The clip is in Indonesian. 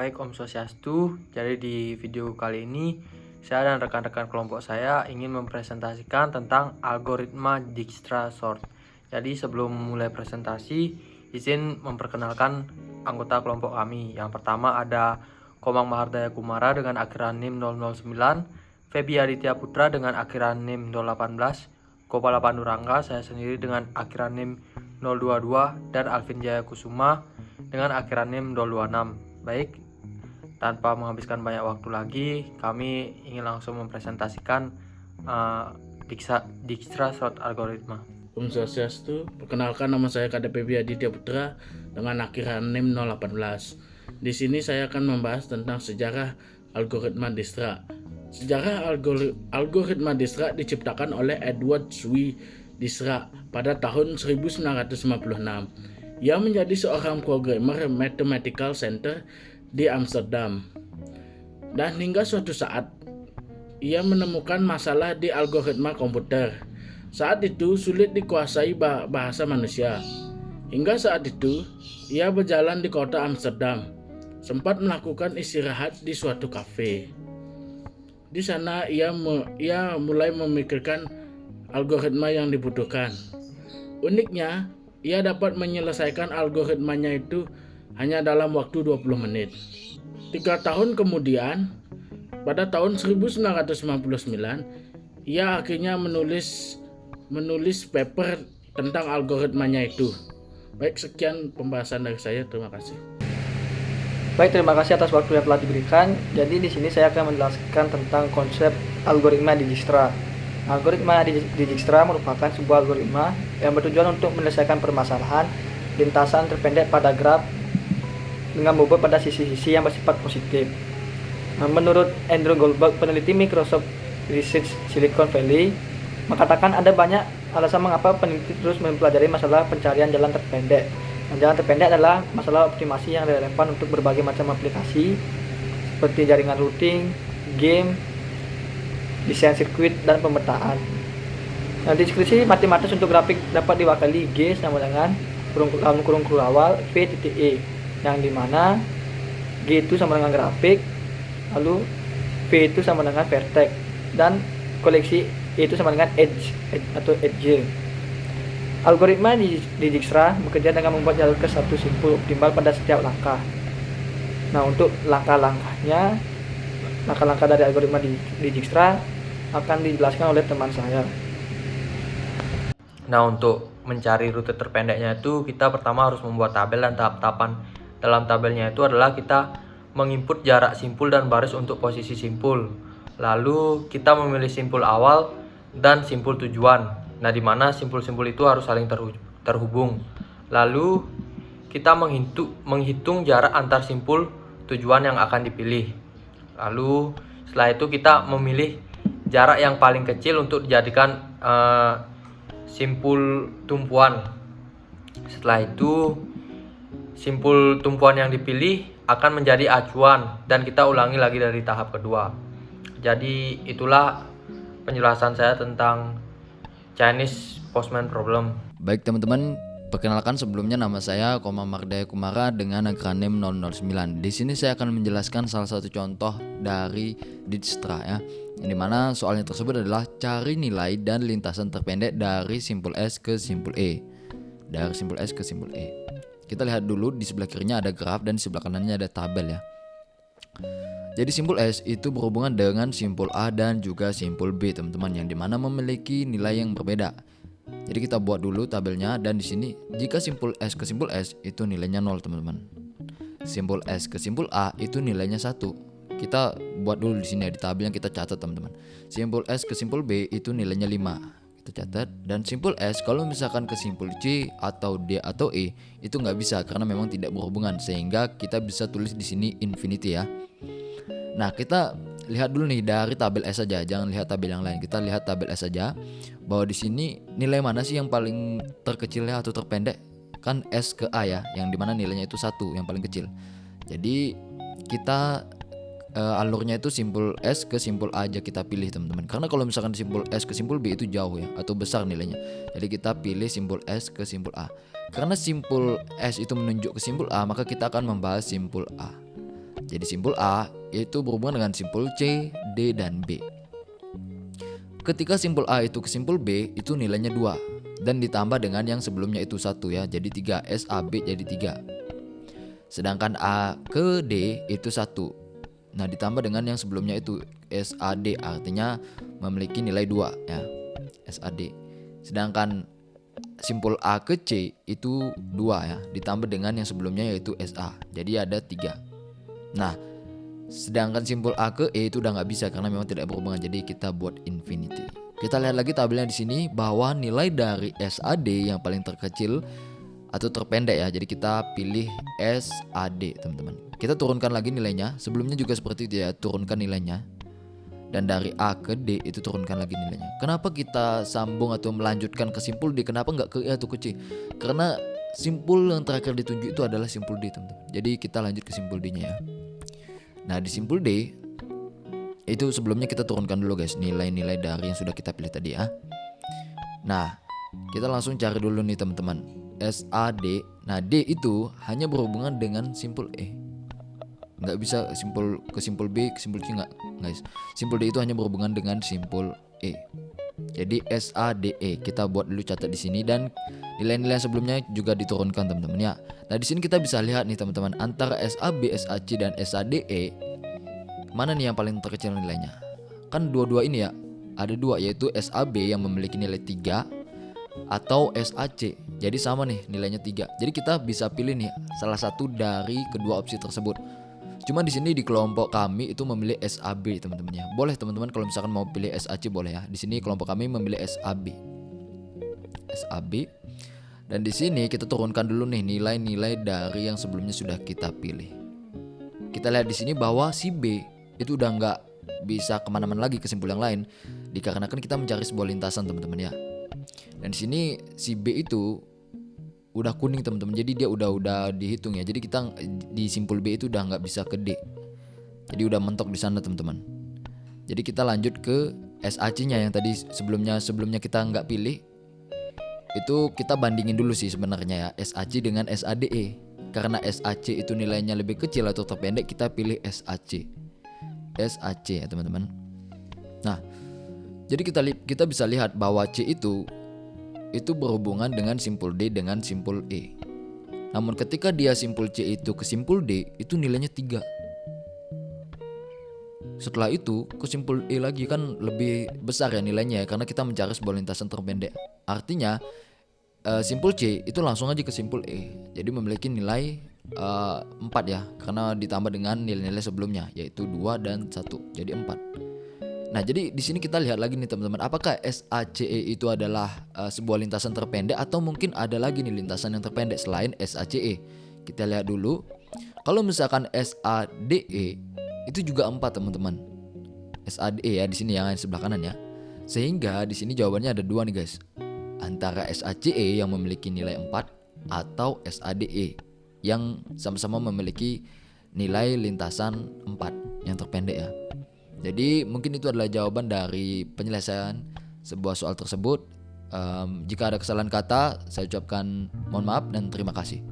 Baik Om Swastiastu, jadi di video kali ini saya dan rekan-rekan kelompok saya ingin mempresentasikan tentang algoritma Dijkstra Sort. Jadi sebelum mulai presentasi, izin memperkenalkan anggota kelompok kami. Yang pertama ada Komang Mahardaya Kumara dengan akhiran NIM 009, Febi Aditya Putra dengan akhiran NIM 018, Gopala Pandurangga saya sendiri dengan akhiran NIM 022, dan Alvin Jaya Kusuma dengan akhiran NIM 026. Baik, tanpa menghabiskan banyak waktu lagi, kami ingin langsung mempresentasikan Dijkstra Sort Algoritma. Om Swastiastu, perkenalkan nama saya KDP Aditya Putra dengan akhiran NIM 018. Di sini saya akan membahas tentang sejarah algoritma Dijkstra. Sejarah algoritma Dijkstra diciptakan oleh Edward Swi Dijkstra pada tahun 1956. Ia menjadi seorang programmer Mathematical Center di Amsterdam. Dan hingga suatu saat, ia menemukan masalah di algoritma komputer. Saat itu sulit dikuasai bahasa manusia. Hingga saat itu, ia berjalan di kota Amsterdam, sempat melakukan istirahat di suatu kafe. Di sana ia mulai memikirkan algoritma yang dibutuhkan. Uniknya, ia dapat menyelesaikan algoritmanya itu hanya dalam waktu 20 menit. 3 tahun kemudian, pada tahun 1999, ia akhirnya menulis paper tentang algoritmanya itu. Baik, sekian pembahasan dari saya. Terima kasih. Baik, terima kasih atas waktu yang telah diberikan. Jadi di sini saya akan menjelaskan tentang konsep algoritma Dijkstra. Algoritma Dijkstra merupakan sebuah algoritma yang bertujuan untuk menyelesaikan permasalahan lintasan terpendek pada graf dengan bobot pada sisi-sisi yang bersifat positif. Nah, menurut Andrew Goldberg, peneliti Microsoft Research Silicon Valley, mengatakan ada banyak alasan mengapa peneliti terus mempelajari masalah pencarian jalan terpendek. Nah, jalan terpendek adalah masalah optimasi yang relevan untuk berbagai macam aplikasi seperti jaringan routing, game, desain sirkuit, dan pemetaan. Nah, deskripsi matematis untuk grafik dapat diwakili G sama dengan kurung awal V titik E, yang dimana G itu sama dengan grafik, lalu V itu sama dengan vertex, dan koleksi E itu sama dengan edge atau edge. Algoritma Dijkstra bekerja dengan membuat jalur ke satu simpul optimal pada setiap langkah. Nah, untuk langkah-langkah dari algoritma Dijkstra akan dijelaskan oleh teman saya. Nah, untuk mencari rute terpendeknya itu kita pertama harus membuat tabel dan tahap-tahapan dalam tabelnya itu adalah kita menginput jarak simpul dan baris untuk posisi simpul. Lalu kita memilih simpul awal dan simpul tujuan. Nah, di mana simpul-simpul itu harus saling terhubung. Lalu kita menghitung jarak antar simpul tujuan yang akan dipilih. Lalu setelah itu kita memilih jarak yang paling kecil untuk dijadikan simpul tumpuan. Setelah itu simpul tumpuan yang dipilih akan menjadi acuan dan kita ulangi lagi dari tahap kedua. Jadi itulah penjelasan saya tentang Chinese Postman Problem. Baik teman-teman, perkenalkan sebelumnya nama saya Komang Mahardaya Kumara dengan akronim 009. Di sini saya akan menjelaskan salah satu contoh dari Dijkstra ya. Yang dimana soalnya tersebut adalah cari nilai dan lintasan terpendek dari simpul S ke simpul E. Dari simpul S ke simpul E. Kita lihat dulu di sebelah kirinya ada graf dan di sebelah kanannya ada tabel ya. Jadi simpul S itu berhubungan dengan simpul A dan juga simpul B teman-teman, yang dimana memiliki nilai yang berbeda. Jadi kita buat dulu tabelnya, dan di sini jika simpul S ke simpul S itu nilainya 0 teman-teman. Simpul S ke simpul A itu nilainya 1. Kita buat dulu di sini ya, di tabel yang kita catat teman-teman. Simpul S ke simpul B itu nilainya 5. Kita catat. Dan simpul S kalau misalkan ke simpul C atau D atau E itu nggak bisa karena memang tidak berhubungan, sehingga kita bisa tulis di sini infinity ya. Nah, kita lihat dulu nih dari tabel S saja, jangan lihat tabel yang lain. Kita lihat tabel S saja, bahwa di sini nilai mana sih yang paling terkecilnya atau terpendek? Kan S ke A ya, yang dimana nilainya itu 1, yang paling kecil. Jadi kita alurnya itu simpul S ke simpul A aja kita pilih teman-teman. Karena kalau misalkan simpul S ke simpul B itu jauh ya, atau besar nilainya. Jadi kita pilih simpul S ke simpul A. Karena simpul S itu menunjuk ke simpul A, maka kita akan membahas simpul A. Jadi simpul A itu berhubungan dengan simpul C, D, dan B. Ketika simpul A itu ke simpul B itu nilainya 2 dan ditambah dengan yang sebelumnya itu 1 ya, jadi 3. SAB jadi 3. Sedangkan A ke D itu 1. Nah, ditambah dengan yang sebelumnya itu SAD, artinya memiliki nilai 2 ya. SAD. Sedangkan simpul A ke C itu 2 ya, ditambah dengan yang sebelumnya yaitu SA. Jadi ada 3. Nah, sedangkan simpul A ke E itu udah nggak bisa karena memang tidak berhubungan. Jadi kita buat infinity. Kita lihat lagi tabelnya di sini bahwa nilai dari SAD yang paling terkecil atau terpendek ya. Jadi kita pilih SAD, teman-teman. Kita turunkan lagi nilainya. Sebelumnya juga seperti itu ya, turunkan nilainya. Dan dari A ke D itu turunkan lagi nilainya. Kenapa kita sambung atau melanjutkan ke simpul D? Kenapa nggak ke E atau ke C? Karena simpul yang terakhir ditunjuk itu adalah simpul D, teman-teman. Jadi kita lanjut ke simpul D-nya ya. Nah, di simpul D itu sebelumnya kita turunkan dulu guys nilai-nilai dari yang sudah kita pilih tadi ya. Nah, kita langsung cari dulu nih teman-teman. SAD. Nah, D itu hanya berhubungan dengan simpul E. Nggak bisa simpul ke simpul B, ke simpul C nggak guys. Simpul D itu hanya berhubungan dengan simpul E. Jadi SADE kita buat dulu, catat di sini, dan nilai-nilai sebelumnya juga diturunkan teman-teman ya. Nah, di sini kita bisa lihat nih teman-teman, antara SAB, SAC dan SADE mana nih yang paling terkecil nilainya? Kan dua-dua ini ya, ada 2 yaitu SAB yang memiliki nilai 3 atau SAC. Jadi sama nih nilainya 3. Jadi kita bisa pilih nih salah satu dari kedua opsi tersebut. Cuma di sini di kelompok kami itu memilih SAB teman-teman ya. Boleh teman-teman kalau misalkan mau pilih SAC boleh ya. Di sini kelompok kami memilih SAB. SAB. Dan di sini kita turunkan dulu nih nilai-nilai dari yang sebelumnya sudah kita pilih. Kita lihat di sini bahwa si B itu udah nggak bisa kemana-mana lagi ke simpul yang lain, dikarenakan kita mencari sebuah lintasan teman-teman ya. Dan di sini si B itu udah kuning teman-teman, jadi dia udah dihitung ya. Jadi kita di simpul B itu udah nggak bisa ke D, jadi udah mentok di sana teman-teman. Jadi kita lanjut ke SAC-nya yang tadi sebelumnya kita nggak pilih. Itu kita bandingin dulu sih sebenarnya ya, SAC dengan SADE. Karena SAC itu nilainya lebih kecil atau terpendek, kita pilih SAC ya teman-teman. Nah, jadi kita bisa lihat bahwa C itu berhubungan dengan simpul D dengan simpul E. Namun ketika dia simpul C itu ke simpul D itu nilainya 3. Setelah itu ke simpul E lagi kan lebih besar ya nilainya ya, karena kita mencari sebuah lintasan terpendek. Artinya simpul C itu langsung aja ke simpul E. Jadi memiliki nilai 4 ya, karena ditambah dengan nilai-nilai sebelumnya yaitu 2 dan 1. Jadi 4. Nah, jadi di sini kita lihat lagi nih teman-teman, apakah SACE itu adalah sebuah lintasan terpendek atau mungkin ada lagi nih lintasan yang terpendek selain SACE. Kita lihat dulu. Kalau misalkan SADE itu juga 4 teman-teman. SADE ya di sini yang sebelah kanan ya. Sehingga di sini jawabannya ada 2 nih guys. Antara SACE yang memiliki nilai 4 atau SADE yang sama-sama memiliki nilai lintasan 4 yang terpendek ya. Jadi mungkin itu adalah jawaban dari penyelesaian sebuah soal tersebut. Jika ada kesalahan kata, saya ucapkan mohon maaf dan terima kasih.